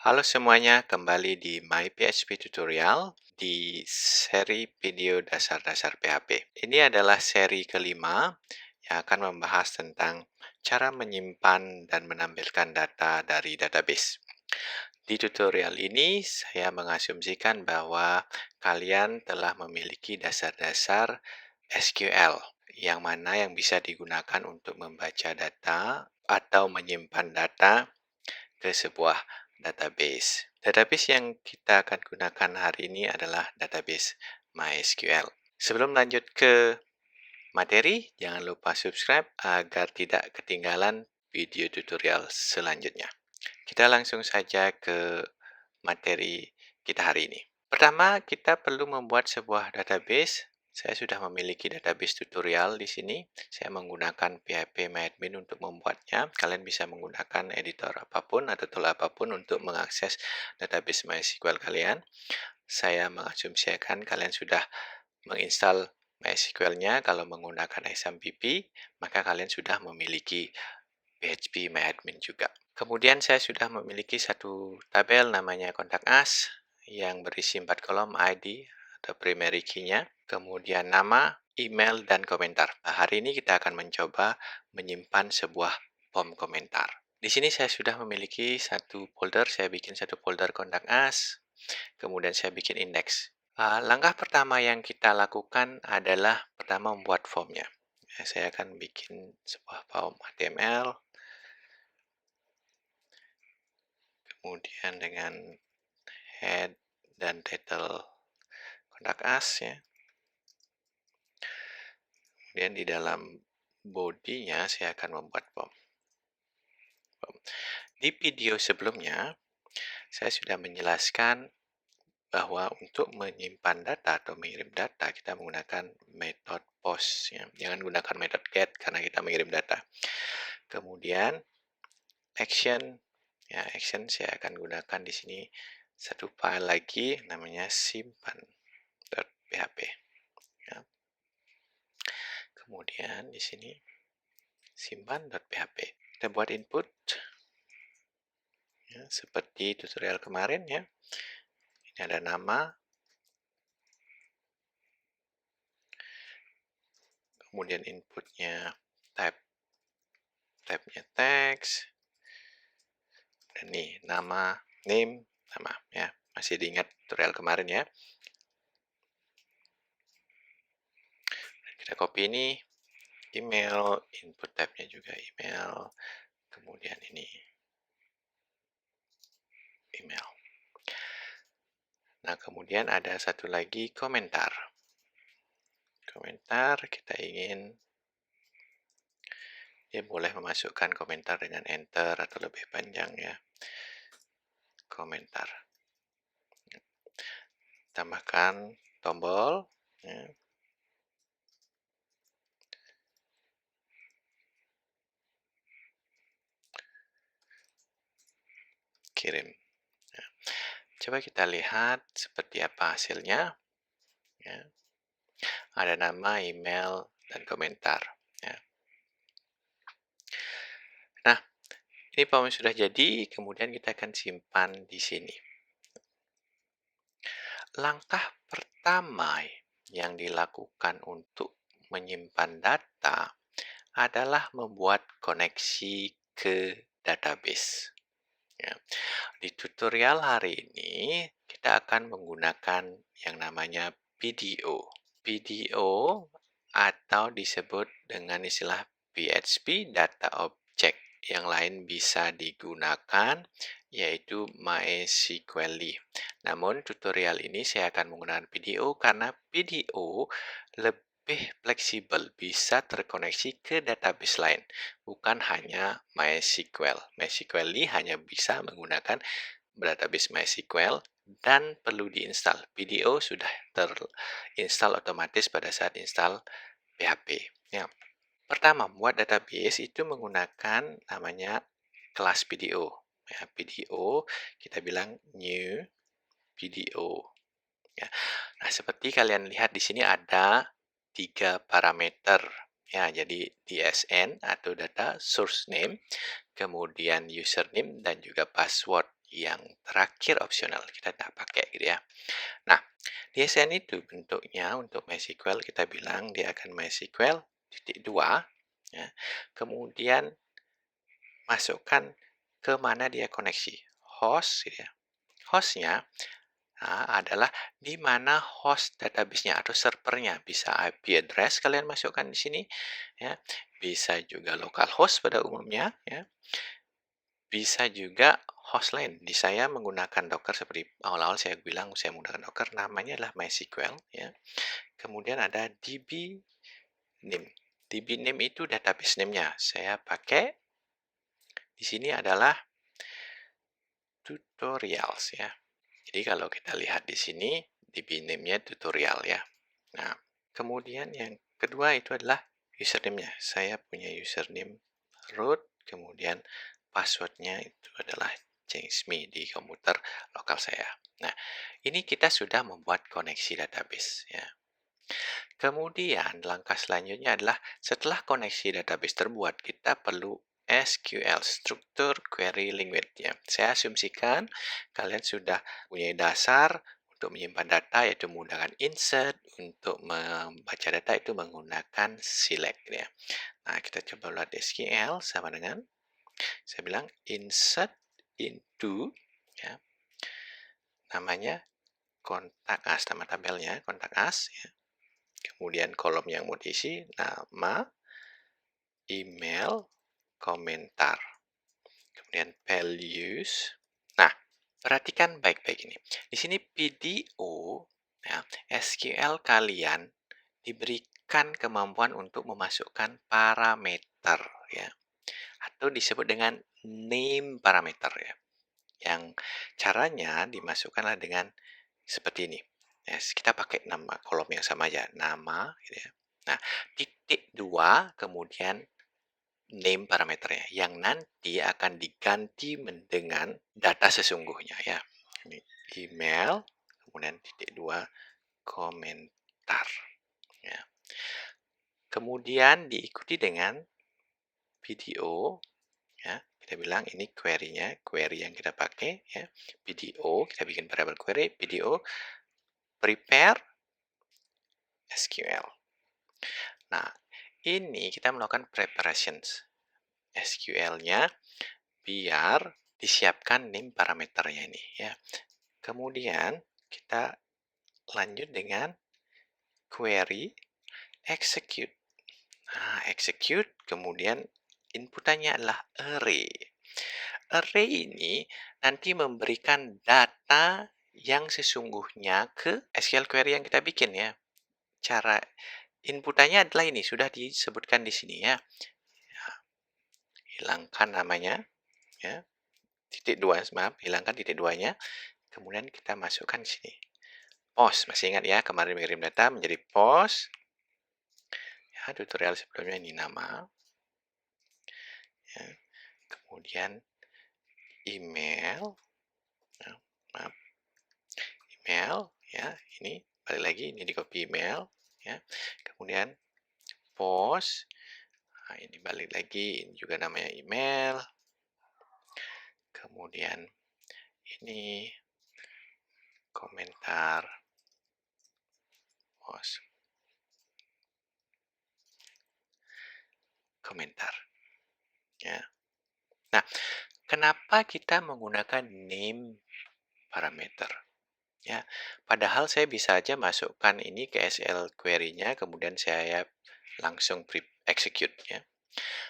Halo semuanya, kembali di My PHP Tutorial di seri video dasar-dasar PHP. Ini adalah seri kelima yang akan membahas tentang cara menyimpan dan menampilkan data dari database. Di tutorial ini, saya mengasumsikan bahwa kalian telah memiliki dasar-dasar SQL, yang mana yang bisa digunakan untuk membaca data atau menyimpan data ke sebuah database. Database yang kita akan gunakan hari ini adalah database MySQL. Sebelum lanjut ke materi, jangan lupa subscribe agar tidak ketinggalan video tutorial selanjutnya. Kita langsung saja ke materi kita hari ini. Pertama, kita perlu membuat sebuah database. Saya sudah memiliki database tutorial di sini. Saya menggunakan PHP-MyAdmin untuk membuatnya. Kalian bisa menggunakan editor apapun atau tool apapun untuk mengakses database MySQL kalian. Saya mengasumsikan kalian sudah menginstal MySQL-nya. Kalau menggunakan XAMPP, maka kalian sudah memiliki PHP MyAdmin juga. Kemudian saya sudah memiliki satu tabel namanya kontak us yang berisi 4 kolom ID atau primary key-nya, kemudian nama, email, dan komentar. Nah, hari ini kita akan mencoba menyimpan sebuah form komentar. Di sini saya sudah memiliki satu folder, saya bikin satu folder kontak us, kemudian saya bikin indeks. Langkah pertama yang kita lakukan adalah pertama membuat formnya. Saya akan bikin sebuah form HTML, kemudian dengan head dan title kontak us ya. Kemudian di dalam body-nya saya akan membuat form. Di video sebelumnya saya sudah menjelaskan bahwa untuk menyimpan data atau mengirim data kita menggunakan metode post ya. Jangan gunakan metode get karena kita mengirim data. Kemudian action ya, action saya akan gunakan di sini satu file lagi namanya simpan.php ya. Kemudian di sini simpan.php. Kita buat input ya, seperti tutorial kemarin ya. Ini ada nama, kemudian inputnya type-nya teks, dan nih nama, name, nama ya. Masih diingat tutorial kemarin ya. Kita copy ini, email, input type-nya juga email, kemudian ini email. Nah, kemudian ada satu lagi komentar. Komentar kita ingin dia boleh memasukkan komentar dengan enter atau lebih panjang ya. Komentar. Tambahkan tombol ya. Kirim ya. Coba kita lihat seperti apa hasilnya ya. Ada nama, email, dan komentar ya. Nah, ini form sudah jadi, kemudian kita akan simpan di sini. Langkah pertama yang dilakukan untuk menyimpan data adalah membuat koneksi ke database. Ya. Di tutorial hari ini, kita akan menggunakan yang namanya PDO. PDO atau disebut dengan istilah PHP Data Object. Yang lain bisa digunakan, yaitu MySQL. Namun, tutorial ini saya akan menggunakan PDO karena PDO lebih fleksibel, bisa terkoneksi ke database lain, bukan hanya MySQL. MySQL hanya bisa menggunakan database MySQL dan perlu diinstal. PDO sudah terinstall otomatis pada saat install PHP. Ya. Pertama, membuat database itu menggunakan namanya kelas PDO. Ya, PDO kita bilang new PDO. Ya. Nah, seperti kalian lihat di sini ada 3 parameter. Ya, jadi DSN atau data source name, kemudian username dan juga password yang terakhir opsional, kita tidak pakai gitu ya. Nah, DSN itu bentuknya untuk MySQL kita bilang dia akan MySQL titik dua, ya. Kemudian masukkan ke mana dia koneksi, host gitu ya. Hostnya adalah di mana host database-nya atau servernya. Bisa IP address kalian masukkan di sini, ya. Bisa juga localhost pada umumnya, ya. Bisa juga host lain. Di saya menggunakan Docker seperti awal-awal saya bilang saya menggunakan Docker, namanya adalah MySQL, ya. Kemudian ada DB name. DB name itu database name-nya. Saya pakai di sini adalah tutorials ya. Jadi kalau kita lihat di sini DB name-nya tutorial ya. Nah, kemudian yang kedua itu adalah username-nya. Saya punya username root, kemudian password-nya itu adalah change me di komputer lokal saya. Nah, ini kita sudah membuat koneksi database ya. Kemudian langkah selanjutnya adalah setelah koneksi database terbuat, kita perlu SQL, Structure Query Language ya. Saya asumsikan kalian sudah punya dasar untuk menyimpan data, yaitu menggunakan insert, untuk membaca data itu menggunakan select ya. Nah, kita coba lihat SQL sama dengan saya bilang insert into ya. Namanya kontak us, nama tabelnya kontak us ya. Kemudian kolom yang mau diisi nama, email, komentar. Kemudian values. Nah, perhatikan baik-baik ini. Di sini PDO ya, SQL kalian diberikan kemampuan untuk memasukkan parameter ya, atau disebut dengan name parameter ya. Yang caranya dimasukkanlah dengan seperti ini. Yes, kita pakai nama kolom yang sama aja, nama gitu ya. Nah, titik dua kemudian name parameternya yang nanti akan diganti dengan data sesungguhnya ya. Ini email, kemudian titik dua komentar ya. Kemudian diikuti dengan video ya. Kita bilang ini query-nya, query yang kita pakai ya. Video, kita bikin variabel query, video prepare SQL. Nah, ini kita melakukan preparations SQL-nya biar disiapkan name parameternya ini ya. Kemudian kita lanjut dengan query execute. Nah, execute kemudian inputannya adalah array. Array ini nanti memberikan data yang sesungguhnya ke SQL query yang kita bikin ya. Cara inputannya adalah ini, sudah disebutkan di sini ya. Hilangkan namanya ya. Titik dua, maaf, hilangkan titik duanya. Kemudian kita masukkan di sini. Post, masih ingat ya, kemarin mengirim data menjadi post. Ya, tutorial sebelumnya ini nama. Ya. Kemudian email. Ya, maaf. Email, ya, ini balik lagi, ini di copy email. Ya. Kemudian post. Nah, ini balik lagi, ini juga namanya email. Kemudian ini komentar post. Komentar. Ya. Nah, kenapa kita menggunakan name parameter? Ya, padahal saya bisa aja masukkan ini ke SQL query-nya, kemudian saya langsung execute ya.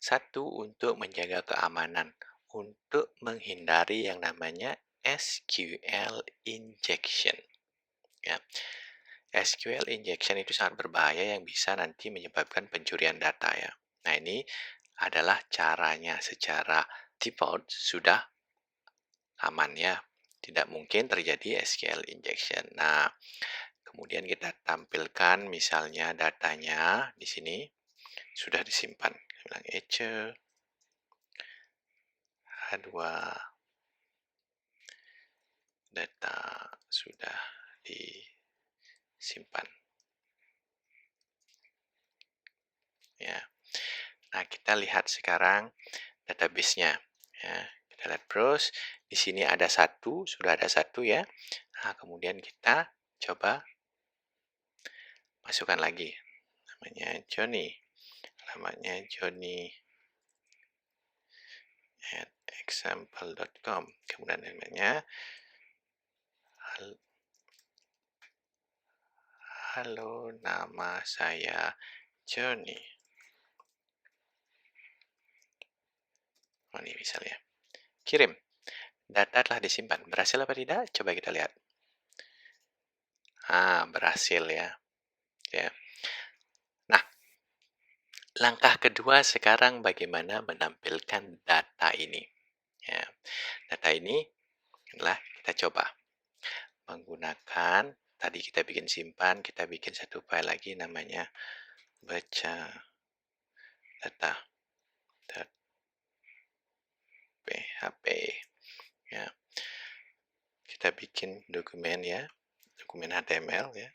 Satu, untuk menjaga keamanan, untuk menghindari yang namanya SQL injection. Ya. SQL injection itu sangat berbahaya yang bisa nanti menyebabkan pencurian data ya. Nah, ini adalah caranya secara default sudah aman ya. Tidak mungkin terjadi SQL injection. Nah, kemudian kita tampilkan misalnya datanya di sini sudah disimpan. Kita bilang Ece H2 data sudah disimpan. Ya. Nah, kita lihat sekarang database-nya. Ya, Kita lihat browse. Di sini ada satu, sudah ada satu ya. Nah, kemudian kita coba masukkan lagi. Namanya Johnny. Namanya Johnny at example.com. Kemudian namanya halo, nama saya Johnny. Oh, ini misalnya. Kirim. Data telah disimpan. Berhasil apa tidak? Coba kita lihat. Berhasil ya. Ya. Nah, langkah kedua sekarang bagaimana menampilkan data ini. Ya. Data ini adalah kita coba menggunakan, tadi kita bikin simpan, kita bikin satu file lagi namanya baca data .php ya. Kita bikin dokumen ya, dokumen HTML ya.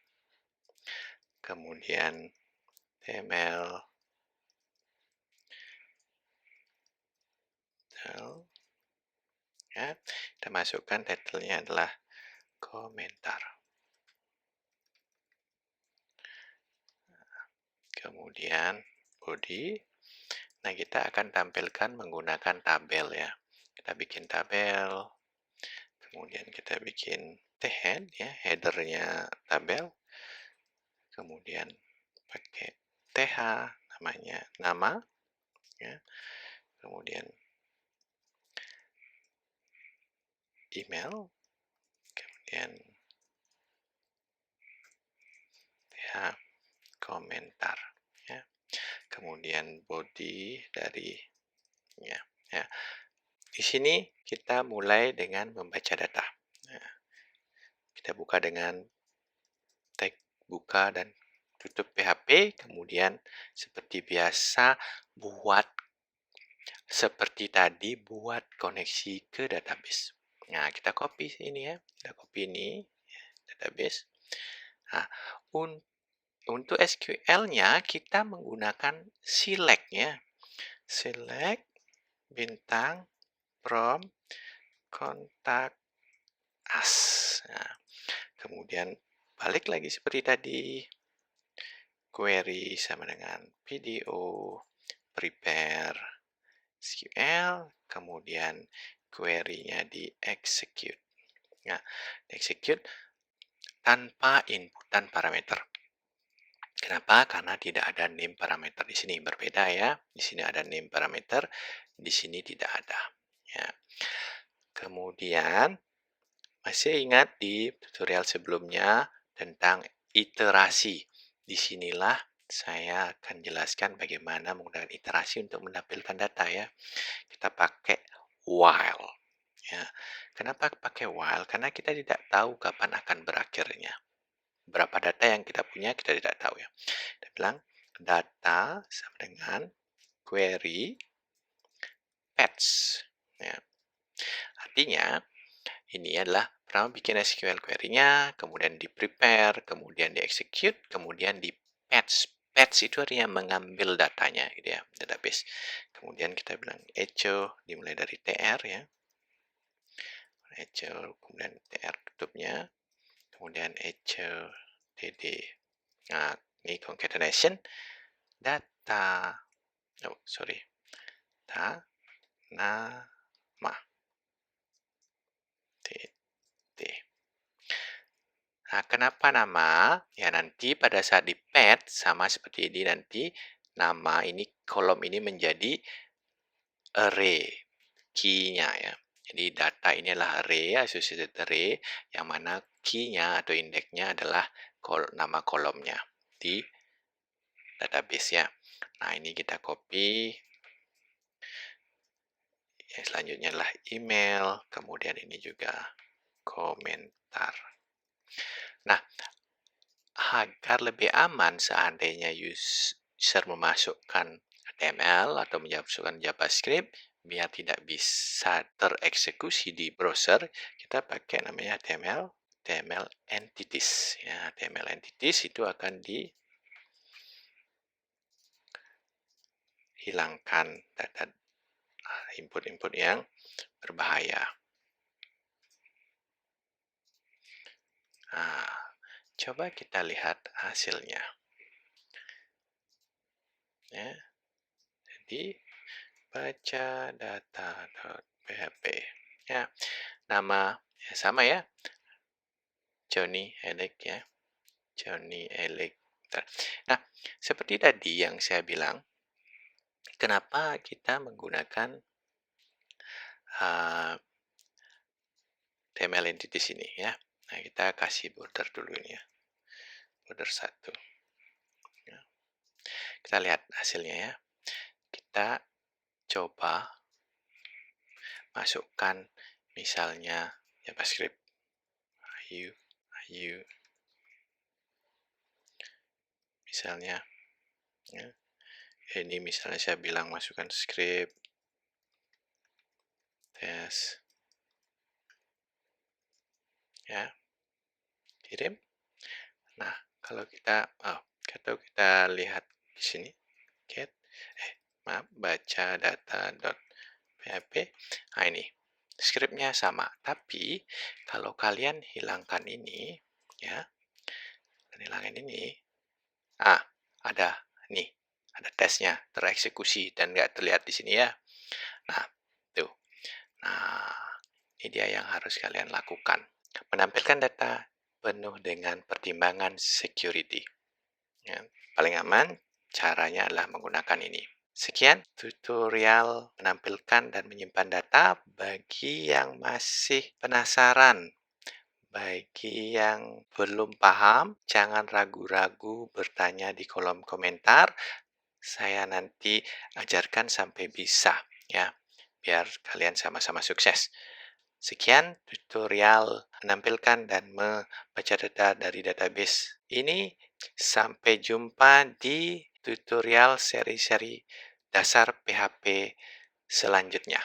Kemudian HTML ya, kita masukkan title-nya adalah komentar. Kemudian body. Nah, kita akan tampilkan menggunakan tabel ya. Kita bikin tabel. Kemudian kita bikin head ya, header-nya tabel. Kemudian pakai th namanya nama ya. Kemudian email. Kemudian th komentar ya. Kemudian body dari ya. Di sini kita mulai dengan membaca data. Nah, kita buka dengan tag buka dan tutup PHP, kemudian seperti biasa seperti tadi buat koneksi ke database. Nah, kita copy ini ya, kita copy ini database. Nah, untuk SQL-nya kita menggunakan select ya. Select bintang from contact us. Nah, kemudian balik lagi seperti tadi. Query sama dengan video, prepare SQL, kemudian query-nya di execute. Nah, execute tanpa inputan parameter. Kenapa? Karena tidak ada name parameter di sini. Berbeda ya. Di sini ada name parameter, di sini tidak ada. Ya. Kemudian masih ingat di tutorial sebelumnya tentang iterasi. Disinilah saya akan jelaskan bagaimana menggunakan iterasi untuk menampilkan data ya. Kita pakai while. Ya. Kenapa pakai while? Karena kita tidak tahu kapan akan berakhirnya. Berapa data yang kita punya kita tidak tahu ya. Kita bilang data sama dengan query patch. Ya. Artinya ini adalah pertama bikin SQL query-nya, kemudian di prepare, kemudian di execute, kemudian di patch. Patch itu artinya mengambil datanya gitu ya, database. Kemudian kita bilang echo dimulai dari tr ya. Echo, kemudian tr tutupnya, kemudian echo dd. Nah, ini concatenation data. Oh, sorry. Data nama. Nah, kenapa nama? Ya, nanti pada saat di pad, sama seperti ini nanti, nama ini, kolom ini menjadi array, key-nya ya. Jadi data ini adalah array, associated array, yang mana key-nya atau indeksnya adalah nama kolomnya di database ya. Nah, ini kita copy. Yang selanjutnya adalah email, kemudian ini juga komentar. Nah, agar lebih aman seandainya user memasukkan HTML atau memasukkan JavaScript, biar tidak bisa tereksekusi di browser, kita pakai namanya HTML entities. Ya, HTML entities itu akan dihilangkan data input-input yang berbahaya. Nah, coba kita lihat hasilnya. Ya, jadi baca data.php. Ya, nama ya sama ya, Johnny Elek ya, Johnny Elek. Nah, seperti tadi yang saya bilang, kenapa kita menggunakan HTML entities ini ya. Nah, kita kasih border dulu ini ya, border 1. Ya. Kita lihat hasilnya ya. Kita coba masukkan misalnya JavaScript. Ayu, misalnya ya. Ini misalnya saya bilang masukkan script tes ya, kirim. Nah, kalau kita lihat di sini get baca data.php. Nah, ini scriptnya sama, tapi kalau kalian hilangkan ini ya, dan hilangin ini, ada nih, ada tesnya tereksekusi dan nggak terlihat di sini ya. Nah, tuh. Nah, ini dia yang harus kalian lakukan. Menampilkan data penuh dengan pertimbangan security. Ya, paling aman caranya adalah menggunakan ini. Sekian tutorial menampilkan dan menyimpan data. Bagi yang masih penasaran, bagi yang belum paham, jangan ragu-ragu bertanya di kolom komentar. Saya nanti ajarkan sampai bisa ya, biar kalian sama-sama sukses. Sekian tutorial menampilkan dan membaca data dari database ini. Sampai jumpa di tutorial seri-seri dasar PHP selanjutnya.